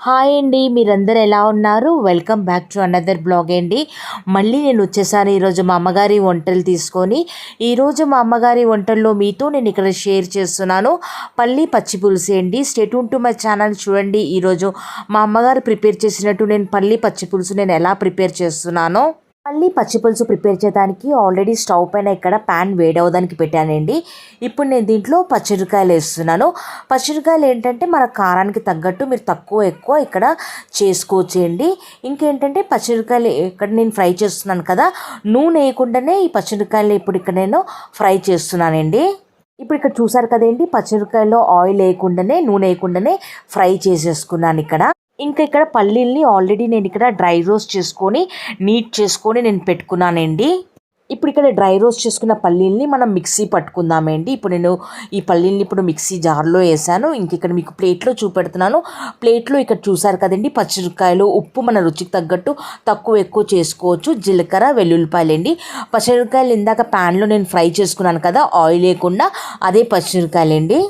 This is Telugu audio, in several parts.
హాయ్ అండి, మీరందరూ ఎలా ఉన్నారు? Welcome back to another blog అండి. మళ్ళీ నేను వచ్చేసాను ఈరోజు మా అమ్మగారి వంటలు తీసుకొని. ఈరోజు మా అమ్మగారి వంటల్లో మీతో నేను ఇక్కడ షేర్ చేస్తున్నాను పల్లి పచ్చి పులుసు అండి. Stay tune to my channel. చూడండి, ఈరోజు మా అమ్మగారు ప్రిపేర్ చేసినట్టు నేను పల్లి పచ్చి పులుసు నేను ఎలా ప్రిపేర్ చేస్తున్నానో. మళ్ళీ పచ్చి పులుసు ప్రిపేర్ చేయడానికి ఆల్రెడీ స్టవ్ పైన ఇక్కడ ప్యాన్ వేడవడానికి పెట్టానండి. ఇప్పుడు నేను దీంట్లో పచ్చిమిరకాయలు వేస్తున్నాను. పచ్చిమిరకాయలు ఏంటంటే మన కారానికి తగ్గట్టు మీరు తక్కువ ఎక్కువ ఇక్కడ చేసుకోవచ్చండి. ఇంకేంటంటే పచ్చిమిరకాయలు ఇక్కడ నేను ఫ్రై చేస్తున్నాను కదా, నూనె వేయకుండానే ఈ పచ్చిమిరకాయలు ఇప్పుడు ఇక్కడ నేను ఫ్రై చేస్తున్నానండి. ఇప్పుడు ఇక్కడ చూసారు కదండి, పచ్చిమిరకాయలో ఆయిల్ వేయకుండానే నూనె వేయకుండానే ఫ్రై చేసేసుకున్నాను ఇక్కడ. ఇంకా ఇక్కడ పల్లీల్ని ఆల్రెడీ నేను ఇక్కడ డ్రై రోస్ట్ చేసుకొని నీట్ చేసుకొని నేను పెట్టుకున్నానండి. ఇప్పుడు ఇక్కడ డ్రై రోస్ట్ చేసుకున్న పల్లీల్ని మనం మిక్సీ పట్టుకుందామండి. ఇప్పుడు నేను ఈ పల్లీల్ని ఇప్పుడు మిక్సీ జార్లో వేసాను. ఇంక ఇక్కడ మీకు ప్లేట్లో చూపెడుతున్నాను. ప్లేట్లో ఇక్కడ చూసారు కదండి, పచ్చిమిరకాయలు, ఉప్పు మన రుచికి తగ్గట్టు తక్కువ ఎక్కువ చేసుకోవచ్చు. జీలకర్ర, వెల్లుల్లిపాయలు అండి. పచ్చిమిరకాయలు ఇందాక ప్యాన్లో నేను ఫ్రై చేసుకున్నాను కదా ఆయిల్ లేకుండా, అదే పచ్చిమిరకాయలండి.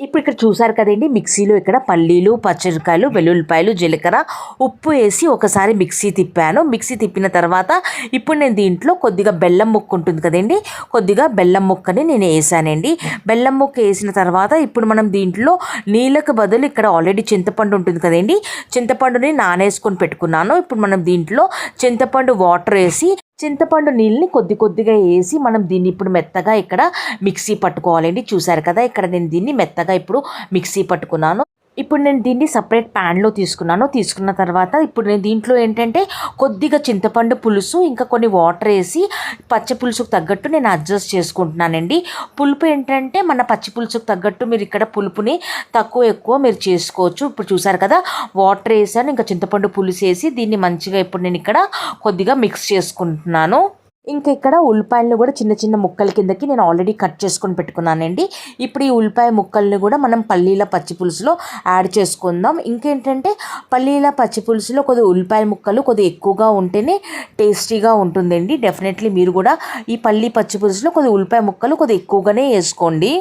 ఇప్పుడు ఇక్కడ చూసారు కదండి, మిక్సీలో ఇక్కడ పల్లీలు, పచ్చిమిరకాయలు, వెల్లుల్లిపాయలు, జీలకర్ర, ఉప్పు వేసి ఒకసారి మిక్సీ తిప్పాను. మిక్సీ తిప్పిన తర్వాత ఇప్పుడు నేను దీంట్లో కొద్దిగా బెల్లం ముక్క ఉంటుంది కదండి, కొద్దిగా బెల్లం ముక్కని నేను వేసానండి. బెల్లం ముక్క వేసిన తర్వాత ఇప్పుడు మనం దీంట్లో నీళ్ళకు బదులు ఇక్కడ ఆల్రెడీ చింతపండు ఉంటుంది కదండి, చింతపండుని నానేసుకొని పెట్టుకున్నాను. ఇప్పుడు మనం దీంట్లో చింతపండు వాటర్ వేసి చింతపండు నీళ్ళని కొద్ది కొద్దిగా వేసి మనం దీన్ని ఇప్పుడు మెత్తగా ఇక్కడ మిక్సీ పట్టుకోవాలండి. చూసారు కదా, ఇక్కడ నేను దీన్ని మెత్తగా ఇప్పుడు మిక్సీ పట్టుకున్నాను. ఇప్పుడు నేను దీన్ని సపరేట్ ప్యాన్లో తీసుకున్నాను. తీసుకున్న తర్వాత ఇప్పుడు నేను దీంట్లో ఏంటంటే కొద్దిగా చింతపండు పులుసు ఇంకా కొన్ని వాటర్ వేసి పచ్చి పులుసుకు తగ్గట్టు నేను అడ్జస్ట్ చేసుకుంటున్నానండి. పులుపు ఏంటంటే మన పచ్చి పులుసుకు తగ్గట్టు మీరు ఇక్కడ పులుపుని తక్కువ ఎక్కువ మీరు చేసుకోవచ్చు. ఇప్పుడు చూసారు కదా, వాటర్ వేసాను, ఇంకా చింతపండు పులుసు వేసి దీన్ని మంచిగా ఇప్పుడు నేను ఇక్కడ కొద్దిగా మిక్స్ చేసుకుంటున్నాను. ఇంకా ఇక్కడ ఉల్లిపాయలను కూడా చిన్న చిన్న ముక్కల కిందకి నేను ఆల్రెడీ కట్ చేసుకొని పెట్టుకున్నానండి. ఇప్పుడు ఈ ఉల్లిపాయ ముక్కల్ని కూడా మనం పల్లీల పచ్చి పులుసులో యాడ్ చేసుకుందాం. ఇంకేంటంటే పల్లీల పచ్చి పులుసులో కొద్దిగా ఉల్లిపాయ ముక్కలు కొద్దిగా ఎక్కువగా ఉంటేనే టేస్టీగా ఉంటుందండి. డెఫినెట్లీ మీరు కూడా ఈ పల్లీ పచ్చి పులుసులో కొద్దిగా ఉల్లిపాయ ముక్కలు కొద్దిగా ఎక్కువగానే వేసుకోండి.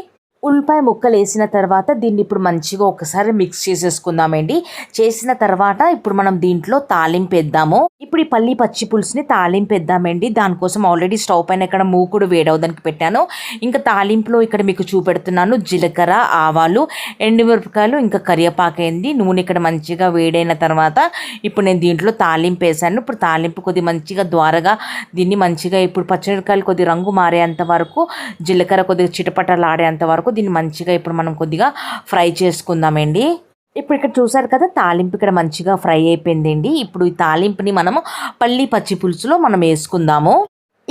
ఉల్లిపాయ ముక్కలు వేసిన తర్వాత దీన్ని ఇప్పుడు మంచిగా ఒకసారి మిక్స్ చేసేసుకుందామండి. చేసిన తర్వాత ఇప్పుడు మనం దీంట్లో తాలింపు వేద్దాము. ఇప్పుడు ఈ పల్లి పచ్చి పులుసుని తాలింపు వేద్దామండి. దానికోసం ఆల్రెడీ స్టవ్ పైన ఇక్కడ మూకుడు వేడవడానికి పెట్టాను. ఇంకా తాలింపులో ఇక్కడ మీకు చూపెడుతున్నాను జీలకర్ర, ఆవాలు, ఎండుమిరపకాయలు, ఇంకా కరివేపాకు అయింది. నూనె ఇక్కడ మంచిగా వేడైన తర్వాత ఇప్పుడు నేను దీంట్లో తాలింపు వేసాను. ఇప్పుడు తాలింపు కొద్దిగా మంచిగా ద్వారగా దీన్ని మంచిగా ఇప్పుడు పచ్చిమిరపకాయలు కొద్దిగా రంగు మారేంత వరకు, జీలకర్ర కొద్దిగా చిటపటలాడేంత వరకు దీన్ని మంచిగా ఇప్పుడు మనం కొద్దిగా ఫ్రై చేసుకుందామండి. ఇప్పుడు ఇక్కడ చూసారు కదా, తాలింపు ఇక్కడ మంచిగా ఫ్రై అయిపోయిందండి. ఇప్పుడు ఈ తాలింపుని మనము పల్లి పచ్చి పులుసులో మనం వేసుకుందాము.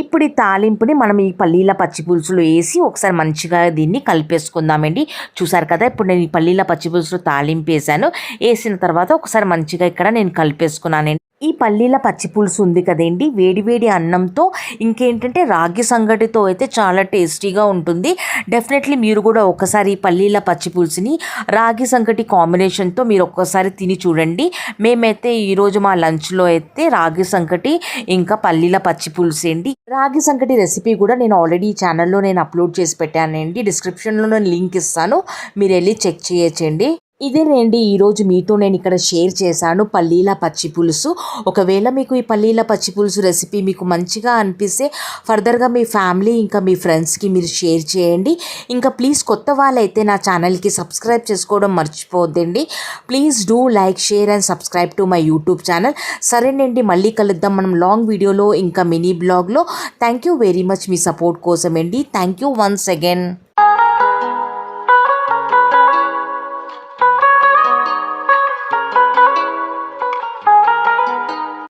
ఇప్పుడు ఈ తాలింపుని మనం ఈ పల్లీల పచ్చి పులుసులో వేసి ఒకసారి మంచిగా దీన్ని కలిపేసుకుందామండి. చూసారు కదా, ఇప్పుడు నేను ఈ పల్లీల పచ్చి పులుసులో తాలింపు వేసాను. వేసిన తర్వాత ఒకసారి మంచిగా ఇక్కడ నేను కలిపేసుకున్నానండి. ఈ పల్లీల పచ్చి పులుసు ఉంది కదండి, వేడివేడి అన్నంతో ఇంకేంటంటే రాగి సంగటితో అయితే చాలా టేస్టీగా ఉంటుంది. డెఫినెట్లీ మీరు కూడా ఒకసారి ఈ పల్లీల పచ్చి పులుసుని రాగి సంగటి కాంబినేషన్తో మీరు ఒక్కసారి తిని చూడండి. మేమైతే ఈరోజు మా లంచ్లో అయితే రాగి సంగటి ఇంకా పల్లీల పచ్చి పులుసు అండి. రాగి సంగటి రెసిపీ కూడా నేను ఆల్రెడీ ఈ ఛానల్లో నేను అప్లోడ్ చేసి పెట్టానండి. డిస్క్రిప్షన్లో నేను లింక్ ఇస్తాను, మీరు వెళ్ళి చెక్ చేయొచ్చండి. ఇదేనండి ఈరోజు మీతో నేను ఇక్కడ షేర్ చేశాను పల్లీల పచ్చి పులుసు. ఒకవేళ మీకు ఈ పల్లీల పచ్చి పులుసు రెసిపీ మీకు మంచిగా అనిపిస్తే ఫర్దర్గా మీ ఫ్యామిలీ ఇంకా మీ ఫ్రెండ్స్కి మీరు షేర్ చేయండి. ఇంకా ప్లీజ్ కొత్త వాళ్ళైతే నా ఛానల్కి సబ్స్క్రైబ్ చేసుకోవడం మర్చిపోద్దండి. Please do like, share and subscribe to my YouTube channel. సరేనండి, మళ్ళీ కలుద్దాం మనం లాంగ్ వీడియోలో ఇంకా మినీ బ్లాగ్లో. థ్యాంక్ యూ వెరీ మచ్ మీ సపోర్ట్ కోసం అండి. Thank you once again.